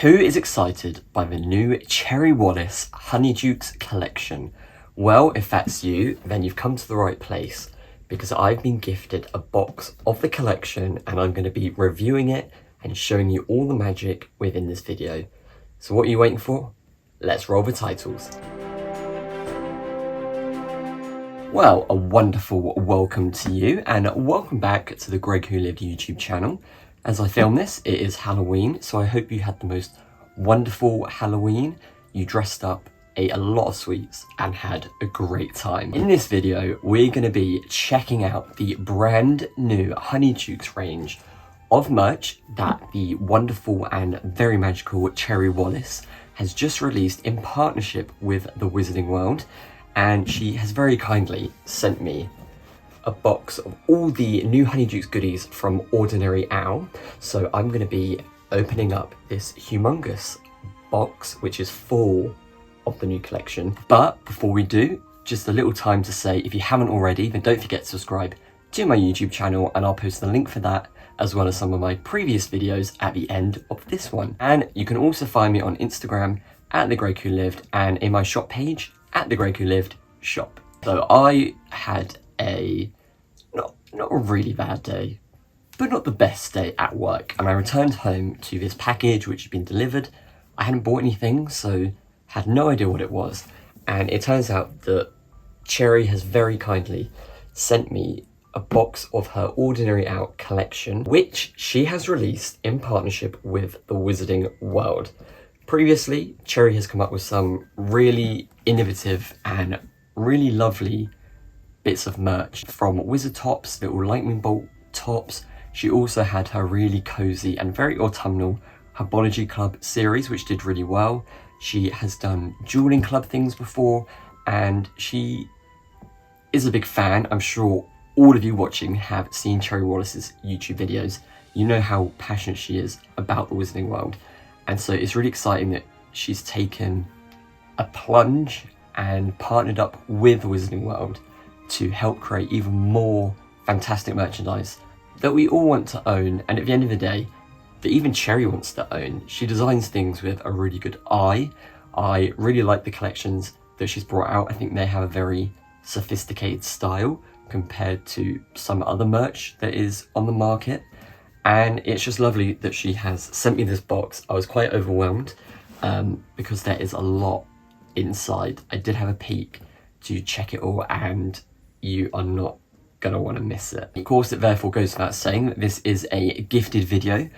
Who is excited by the new Cherry Wallis Honeydukes collection? Well, if that's you, then you've come to the right place, because I've been gifted a box of the collection and I'm going to be reviewing it and showing you all the magic within this video. So what are you waiting for? Let's roll the titles. Well, a wonderful welcome to you and welcome back to the Greg Who Lived YouTube channel. As I film this, it is Halloween, so I hope you had the most wonderful Halloween. You dressed up, ate a lot of sweets and had a great time. In this video, we're going to be checking out the brand new Honeydukes range of merch that the wonderful and very magical Cherry Wallis has just released in partnership with the Wizarding World. And she has very kindly sent me a box of all the new Honeydukes goodies from Ordinary Owl. So I'm going to be opening up this humongous box, which is full of the new collection. But before we do, just a little time to say, if you haven't already, then don't forget to subscribe to my YouTube channel, and I'll post the link for that, as well as some of my previous videos at the end of this one. And you can also find me on Instagram at TheGregWhoLived and in my shop page at TheGregWhoLived shop. So I had a not a really bad day, but not the best day at work, and I returned home to this package which had been delivered. I hadn't bought anything, so had no idea what it was, and it turns out that Cherry has very kindly sent me a box of her Ordinary Owl collection, which she has released in partnership with the Wizarding World. Previously, Cherry has come up with some really innovative and really lovely bits of merch, from wizard tops, little lightning bolt tops. She also had her really cozy and very autumnal Herbology Club series, which did really well. She has done Dueling Club things before, and she is a big fan. I'm sure all of you watching have seen Cherry Wallis's YouTube videos. You know how passionate she is about the Wizarding World. And so it's really exciting that she's taken a plunge and partnered up with the Wizarding World to help create even more fantastic merchandise that we all want to own, and at the end of the day, that even Cherry wants to own. She designs things with a really good eye. I really like the collections that she's brought out. I think they have a very sophisticated style compared to some other merch that is on the market. And it's just lovely that she has sent me this box. I was quite overwhelmed because there is a lot inside. I did have a peek to check it all, and you are not gonna want to miss it. Of course, it therefore goes without saying that this is a gifted video.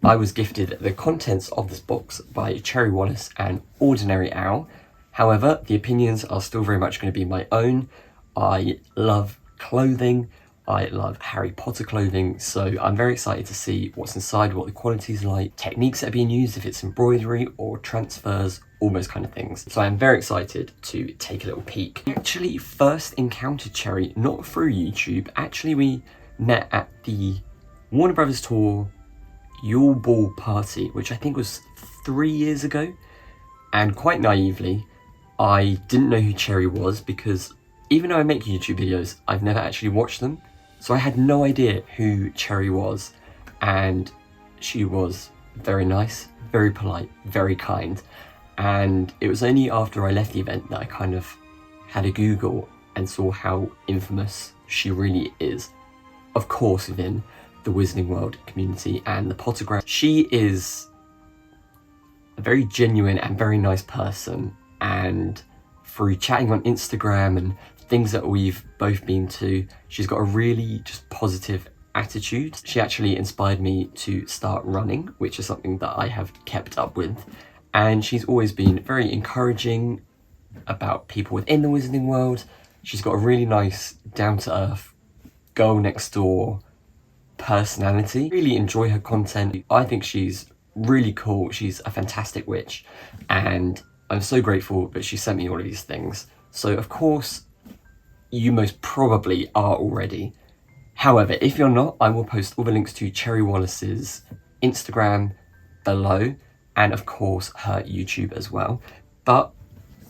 I was gifted the contents of this box by Cherry Wallis and Ordinary Owl. However, the opinions are still very much going to be my own. I love clothing. I love Harry Potter clothing, so I'm very excited to see what's inside, what the quality is like, techniques that are being used, if it's embroidery or transfers, all those kind of things. So I'm very excited to take a little peek. I actually first encountered Cherry not through YouTube. Actually, we met at the Warner Brothers Tour Yule Ball party, which I think was 3 years ago. And quite naively, I didn't know who Cherry was, because even though I make YouTube videos, I've never actually watched them. So I had no idea who Cherry was, and she was very nice, very polite, very kind. And it was only after I left the event that I kind of had a Google and saw how infamous she really is. Of course, within the Wizarding World community and the Pottergram. She is a very genuine and very nice person, and through chatting on Instagram and things that we've both been to, she's got a really just positive attitude. She actually inspired me to start running, which is something that I have kept up with. And she's always been very encouraging about people within the Wizarding World. She's got a really nice, down-to-earth, girl next door personality. Really enjoy her content. I think she's really cool. She's a fantastic witch, and I'm so grateful that she sent me all of these things. So of course, you most probably are already. However, if you're not, I will post all the links to Cherry Wallis's Instagram below, and of course her YouTube as well. But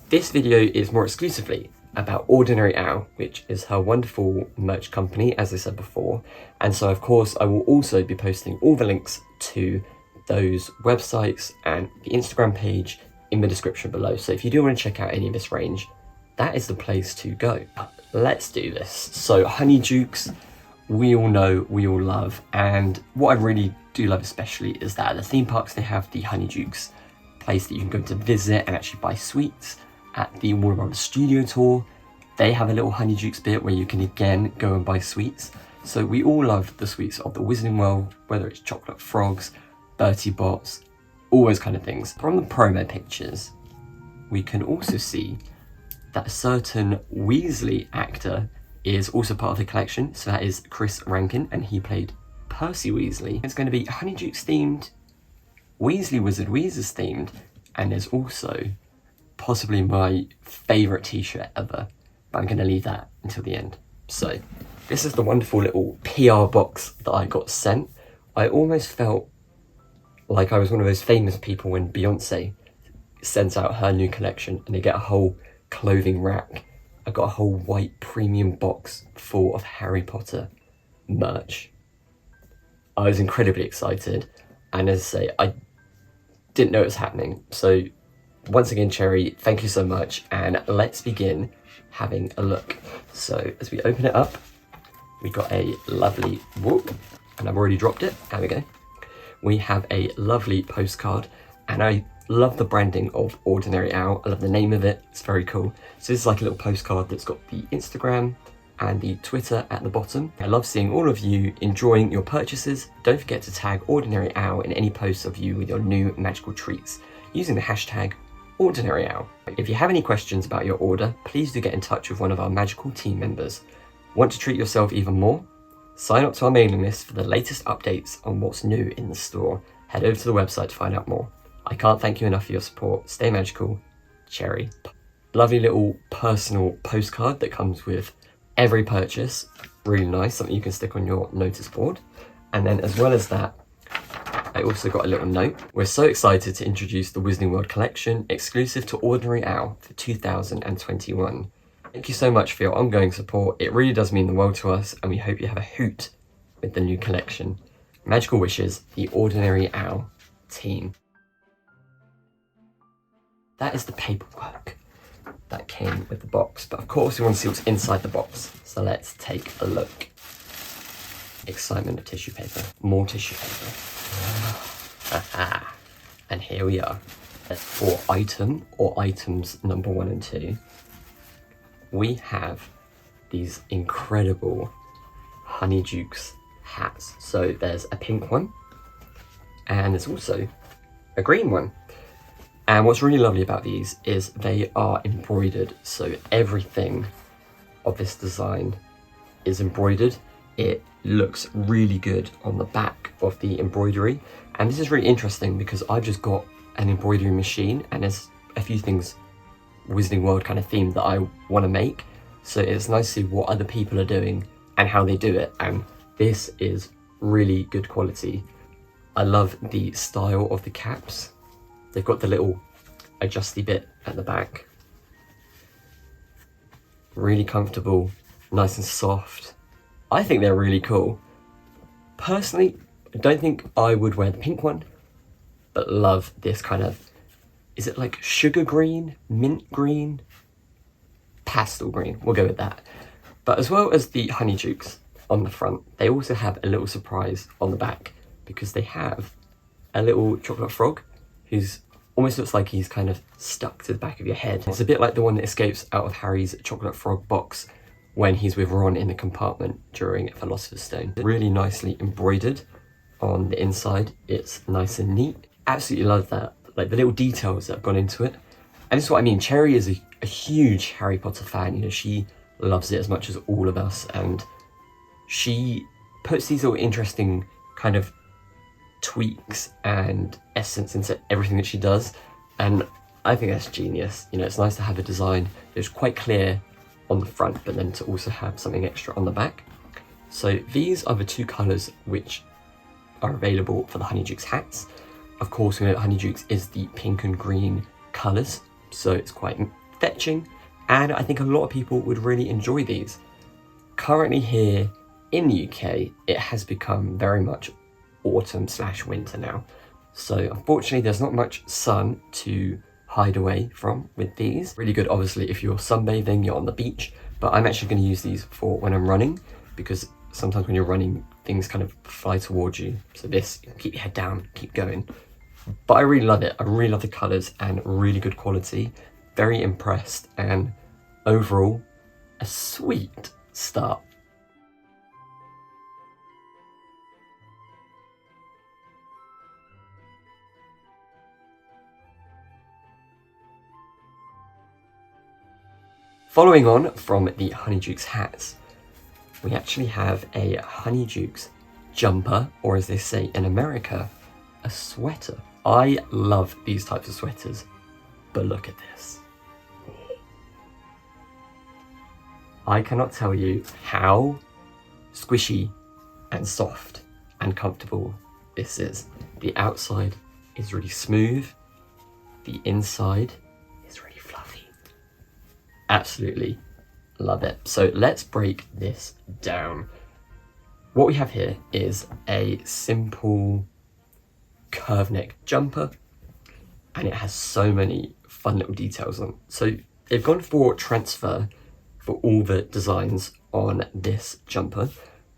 this video is more exclusively about Ordinary Owl, which is her wonderful merch company, as I said before. And so of course I will also be posting all the links to those websites and the Instagram page in the description below. So if you do want to check out any of this range, that is the place to go. Let's do this. So Honeydukes, we all know, we all love, and what I really do love especially is that at the theme parks they have the Honeydukes place that you can go to visit and actually buy sweets. At the Warner Brothers Studio Tour, they have a little Honeydukes bit where you can again go and buy sweets. So we all love the sweets of the Wizarding World, whether it's chocolate frogs, Bertie Botts, all those kind of things. From the promo pictures, we can also see that a certain Weasley actor is also part of the collection. So that is Chris Rankin, and he played Percy Weasley. It's going to be Honeydukes themed, Weasley Wizard Wheezes themed, and there's also possibly my favourite t-shirt ever, but I'm going to leave that until the end. So this is the wonderful little PR box that I got sent. I almost felt like I was one of those famous people when Beyonce sends out her new collection and they get a whole clothing rack. I got a whole white premium box full of Harry Potter merch. I was incredibly excited, and as I say, I didn't know it was happening. So once again, Cherry, thank you so much, and let's begin having a look. So as we open it up, we got a lovely, whoop, and I've already dropped it, there we go. We have a lovely postcard, and I love the branding of Ordinary Owl. I love the name of it, it's very cool. So this is like a little postcard that's got the Instagram and the Twitter at the bottom. I love seeing all of you enjoying your purchases. Don't forget to tag Ordinary Owl in any posts of you with your new magical treats using the hashtag Ordinary Owl. If you have any questions about your order, please do get in touch with one of our magical team members. Want to treat yourself even more? Sign up to our mailing list for the latest updates on what's new in the store. Head over to the website to find out more. I can't thank you enough for your support. Stay magical, Cherry. Lovely little personal postcard that comes with every purchase. Really nice, something you can stick on your notice board. And then as well as that, I also got a little note. We're so excited to introduce the Wizarding World collection exclusive to Ordinary Owl for 2021. Thank you so much for your ongoing support. It really does mean the world to us, and we hope you have a hoot with the new collection. Magical wishes, the Ordinary Owl team. That is the paperwork that came with the box, but of course we want to see what's inside the box. So let's take a look. Excitement of tissue paper, more tissue paper. And here we are. For item or items number 1 and 2, we have these incredible Honeydukes hats. So there's a pink one, and there's also a green one. And what's really lovely about these is they are embroidered. So everything of this design is embroidered. It looks really good on the back of the embroidery. And this is really interesting because I've just got an embroidery machine, and there's a few things Wizarding World kind of themed that I want to make. So it's nice to see what other people are doing and how they do it. And this is really good quality. I love the style of the caps. They've got the little adjusty bit at the back. Really comfortable, nice and soft. I think they're really cool. Personally, I don't think I would wear the pink one, but love this kind of, is it like sugar green, mint green, pastel green? We'll go with that. But as well as the Honeydukes on the front, they also have a little surprise on the back, because they have a little chocolate frog who's almost looks like he's kind of stuck to the back of your head. It's a bit like the one that escapes out of Harry's chocolate frog box when he's with Ron in the compartment during Philosopher's Stone. Really nicely embroidered on the inside. It's nice and neat. Absolutely love that. Like the little details that have gone into it. And this is what I mean. Cherry is a huge Harry Potter fan. You know, she loves it as much as all of us. And she puts these little interesting kind of tweaks and essence into everything that she does, and I think that's genius. You know, it's nice to have a design that's quite clear on the front, but then to also have something extra on the back. So these are the 2 colours which are available for the Honeydukes hats. Of course, we know that Honeydukes is the pink and green colours, so it's quite fetching, and I think a lot of people would really enjoy these. Currently here in the UK, it has become very much autumn/winter now. So unfortunately there's not much sun to hide away from with these. Really good obviously if you're sunbathing, you're on the beach, but I'm actually going to use these for when I'm running, because sometimes when you're running things kind of fly towards you. So this, keep your head down, keep going. But I really love it. I really love the colours and really good quality. Very impressed, and overall a sweet start. Following on from the Honeydukes hats, we actually have a Honeydukes jumper, or as they say in America, a sweater. I love these types of sweaters, but look at this. I cannot tell you how squishy and soft and comfortable this is. The outside is really smooth, the inside is really fluffy. Absolutely love it. So let's break this down. What we have here is a simple curve neck jumper, and it has so many fun little details on. So they've gone for transfer for all the designs on this jumper,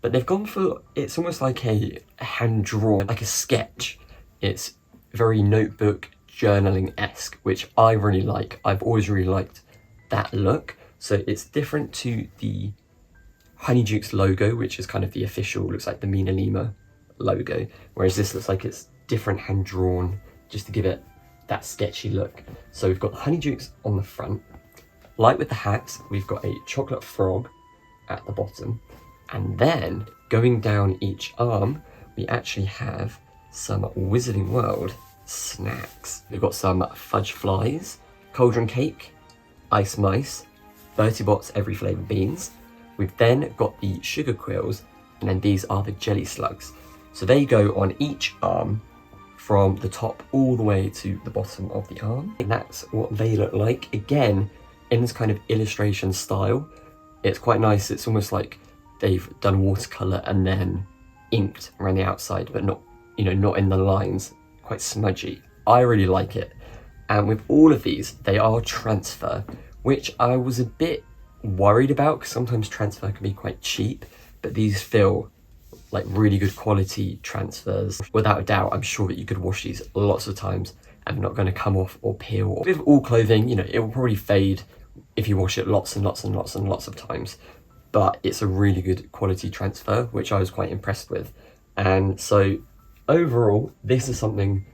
but they've gone for, it's almost like a hand-drawn, like a sketch. It's very notebook journaling-esque, which I really like. I've always really liked that look. So it's different to the Honeydukes logo, which is kind of the official, looks like the Mina Lima logo, whereas this looks like it's different, hand-drawn, just to give it that sketchy look. So we've got Honeydukes on the front. Like with the hats, we've got a chocolate frog at the bottom, and then going down each arm, we actually have some Wizarding World snacks. We've got some fudge flies, cauldron cake, ice mice, Bertie Bott's every flavour beans. We've then got the sugar quills, and then these are the jelly slugs. So they go on each arm from the top all the way to the bottom of the arm. And that's what they look like. Again, in this kind of illustration style, it's quite nice. It's almost like they've done watercolour and then inked around the outside, but not, you know, not in the lines, quite smudgy. I really like it. And with all of these, they are transfer, which I was a bit worried about, because sometimes transfer can be quite cheap, but these feel like really good quality transfers. Without a doubt, I'm sure that you could wash these lots of times and not going to come off or peel. With all clothing, you know, it will probably fade if you wash it lots and lots and lots and lots of times, but it's a really good quality transfer, which I was quite impressed with. And so overall, this is something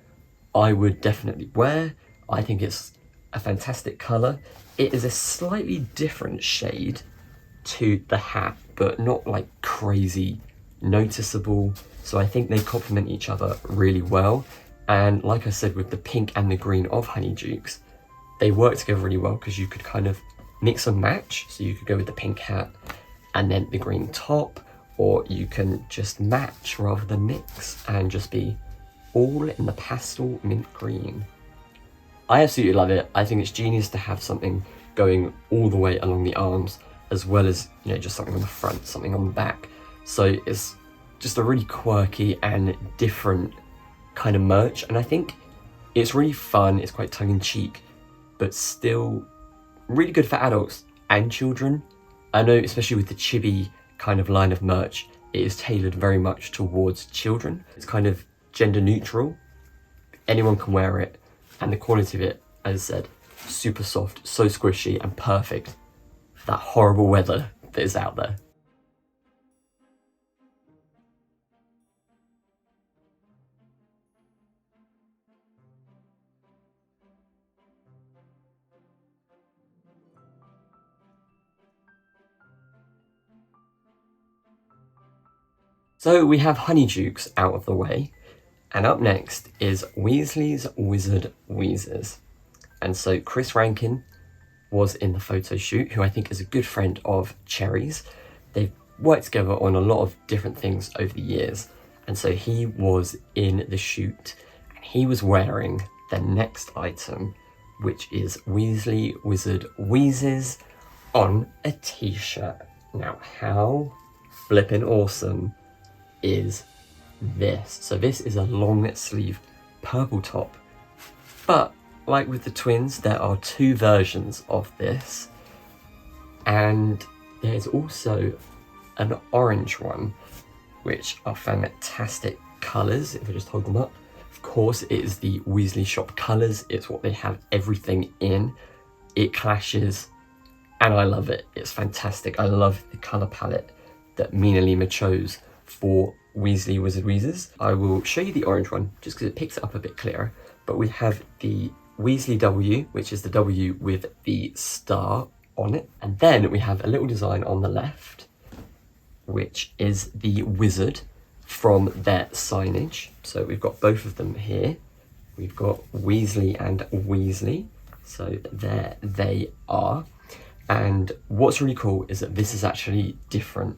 I would definitely wear. I think it's a fantastic colour. It is a slightly different shade to the hat, but not like crazy noticeable. So I think they complement each other really well. And like I said, with the pink and the green of Honeydukes, they work together really well, because you could kind of mix and match. So you could go with the pink hat and then the green top, or you can just match rather than mix and just be all in the pastel mint green. I absolutely love it. I think it's genius to have something going all the way along the arms, as well as, you know, just something on the front, something on the back. So it's just a really quirky and different kind of merch, and I think it's really fun. It's quite tongue-in-cheek, but still really good for adults and children. I know, especially with the chibi kind of line of merch, it is tailored very much towards children. It's kind of gender neutral. Anyone can wear it, and the quality of it, as I said, super soft, so squishy, and perfect for that horrible weather that is out there. So we have Honeydukes out of the way, and up next is Weasley's Wizard Wheezes. And so Chris Rankin was in the photo shoot, who I think is a good friend of Cherry's. They've worked together on a lot of different things over the years, and so he was in the shoot, and he was wearing the next item, which is Weasley Wizard Wheezes on a t-shirt. Now, how flippin' awesome is this? So this is a long sleeve purple top. But like with the twins, there are two versions of this, and there's also an orange one, which are fantastic colours. If I just hold them up, of course it is the Weasley shop colours. It's what they have everything in. It clashes and I love it. It's fantastic. I love the colour palette that Mina Lima chose for Weasley Wizard Wheezes. I will show you the orange one just because it picks it up a bit clearer. But we have the Weasley W, which is the W with the star on it. And then we have a little design on the left, which is the wizard from their signage. So we've got both of them here. We've got Weasley and Weasley. So there they are. And what's really cool is that this is actually different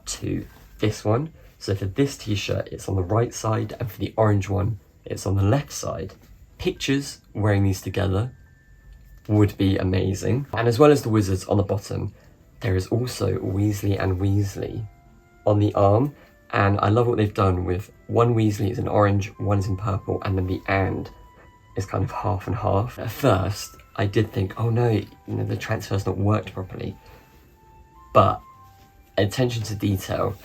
to this one. So for this t-shirt, it's on the right side, and for the orange one, it's on the left side. Pictures wearing these together would be amazing. And as well as the wizards on the bottom, there is also Weasley and Weasley on the arm. And I love what they've done with one Weasley is in orange, one is in purple, and then the and is kind of half and half. At first, I did think, oh no, the transfer's not worked properly. But attention to detail,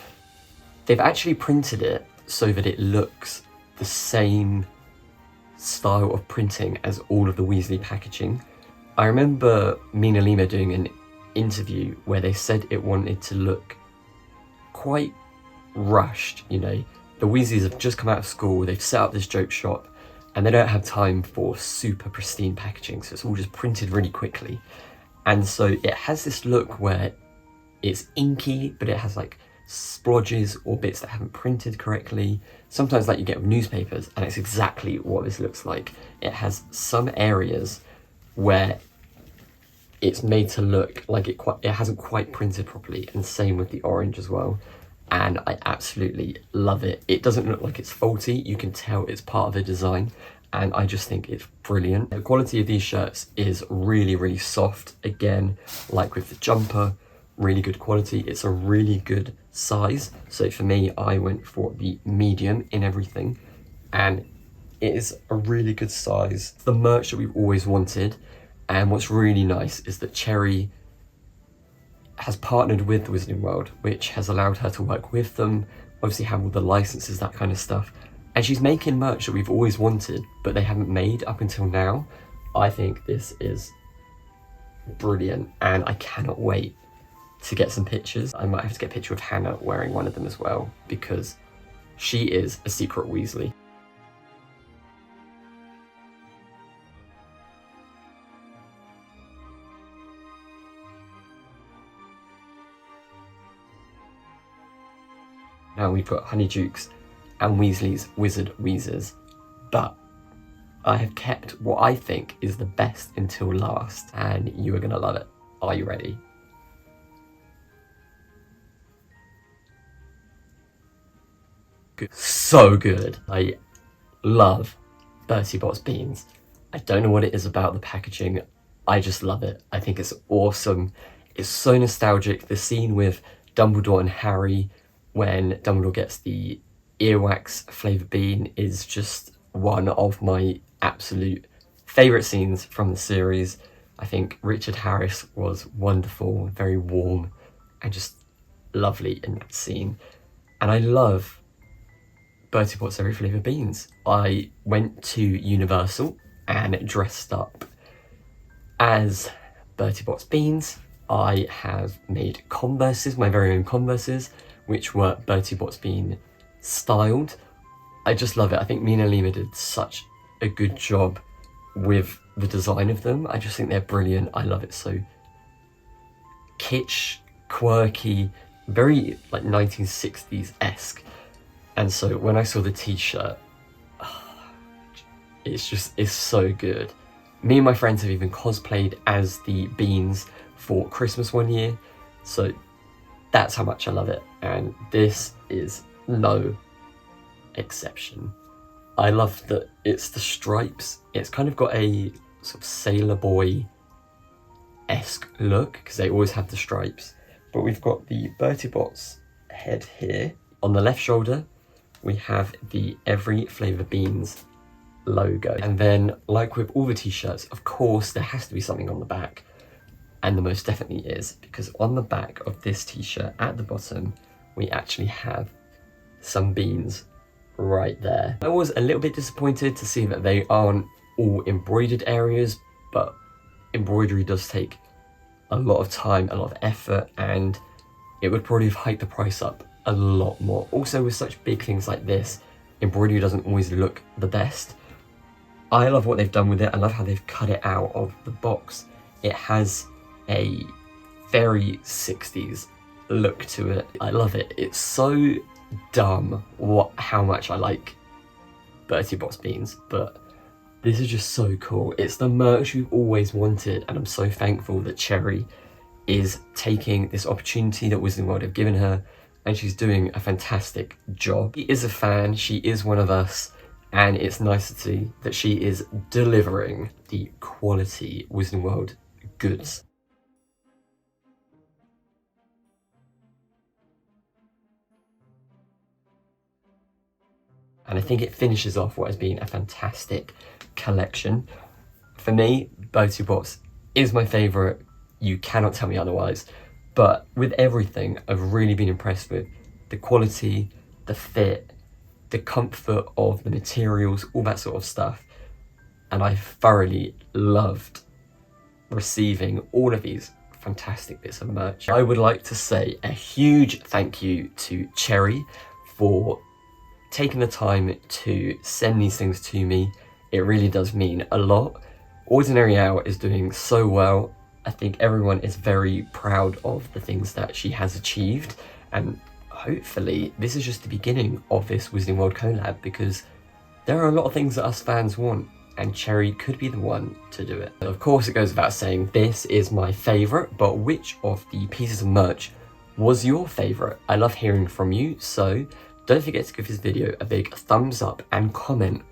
they've actually printed it so that it looks the same style of printing as all of the Weasley packaging. I remember Mina Lima doing an interview where they said it wanted to look quite rushed. The Weasleys have just come out of school, they've set up this joke shop, and they don't have time for super pristine packaging, so it's all just printed really quickly. And so it has this look where it's inky, but it has like splodges or bits that haven't printed correctly. Sometimes like you get with newspapers, and it's exactly what this looks like. It has some areas where it's made to look like it hasn't quite printed properly, and same with the orange as well. And I absolutely love it. It doesn't look like it's faulty. You can tell it's part of the design, and I just think it's brilliant. The quality of these shirts is really, really soft. Again, like with the jumper, really good quality. It's a really good size. So for me, I went for the medium in everything, and it is a really good size. It's the merch that we've always wanted. And what's really nice is that Cherry has partnered with the Wizarding World, which has allowed her to work with them, obviously have all the licenses, that kind of stuff. And she's making merch that we've always wanted, but they haven't made up until now. I think this is brilliant, and I cannot wait to get some pictures. I might have to get a picture of Hannah wearing one of them as well, because she is a secret Weasley. Now we've got Honeydukes and Weasley's Wizard Wheezes, but I have kept what I think is the best until last, and you are gonna love it. Are you ready? Good. So good. I love Bertie Bott's beans. I don't know what it is about the packaging. I just love it. I think it's awesome. It's so nostalgic. The scene with Dumbledore and Harry when Dumbledore gets the earwax flavoured bean is just one of my absolute favourite scenes from the series. I think Richard Harris was wonderful, very warm, and just lovely in that scene. And I love Bertie Bott's every flavoured beans. I went to Universal and dressed up as Bertie Bott's beans. I have made Converses, my very own Converses, which were Bertie Bott's bean styled. I just love it. I think Mina Lima did such a good job with the design of them. I just think they're brilliant. I love it. So kitsch, quirky, very like 1960s-esque. And so when I saw the t-shirt, it's so good. Me and my friends have even cosplayed as the beans for Christmas one year. So that's how much I love it, and this is no exception. I love that it's the stripes. It's kind of got a sort of Sailor Boy-esque look, because they always have the stripes. But we've got the Bertie Bott's head here. On the left shoulder, we have the every flavour beans logo. And then, like with all the t-shirts, of course there has to be something on the back, and there most definitely is, because on the back of this t-shirt at the bottom we actually have some beans right there. I was a little bit disappointed to see that they aren't all embroidered areas, but embroidery does take a lot of time, a lot of effort, and it would probably have hiked the price up a lot more. Also, with such big things like this, embroidery doesn't always look the best. I love what they've done with it. I love how they've cut it out of the box. It has a very 60s look to it. I love it. It's so dumb how much I like Bertie Bott's beans, but this is just so cool. It's the merch we've always wanted, and I'm so thankful that Cherry is taking this opportunity that Wizarding World have given her, and she's doing a fantastic job. She is a fan, she is one of us, and it's nice to see that she is delivering the quality Wizarding World goods. And I think it finishes off what has been a fantastic collection. For me, Bertie Bott is my favourite. You cannot tell me otherwise. But with everything, I've really been impressed with the quality, the fit, the comfort of the materials, all that sort of stuff. And I thoroughly loved receiving all of these fantastic bits of merch. I would like to say a huge thank you to Cherry for taking the time to send these things to me. It really does mean a lot. Ordinary Owl is doing so well. I think everyone is very proud of the things that she has achieved, and hopefully this is just the beginning of this Wizarding World collab, because there are a lot of things that us fans want, and Cherry could be the one to do it. Of course, it goes without saying this is my favourite, but which of the pieces of merch was your favourite? I love hearing from you, so don't forget to give this video a big thumbs up and comment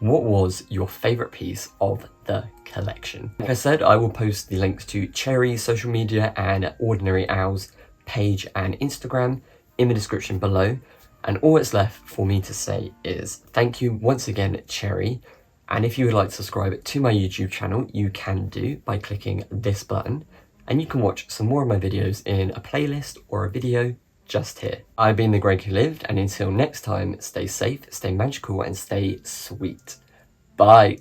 what was your favourite piece of the collection. Like I said, I will post the links to Cherry's social media and Ordinary Owl's page and Instagram in the description below. And all that's left for me to say is thank you once again, Cherry. And if you would like to subscribe to my YouTube channel, you can do by clicking this button. And you can watch some more of my videos in a playlist or a video just here. I've been the Greg who lived, and until next time, stay safe, stay magical, and stay sweet. Bye.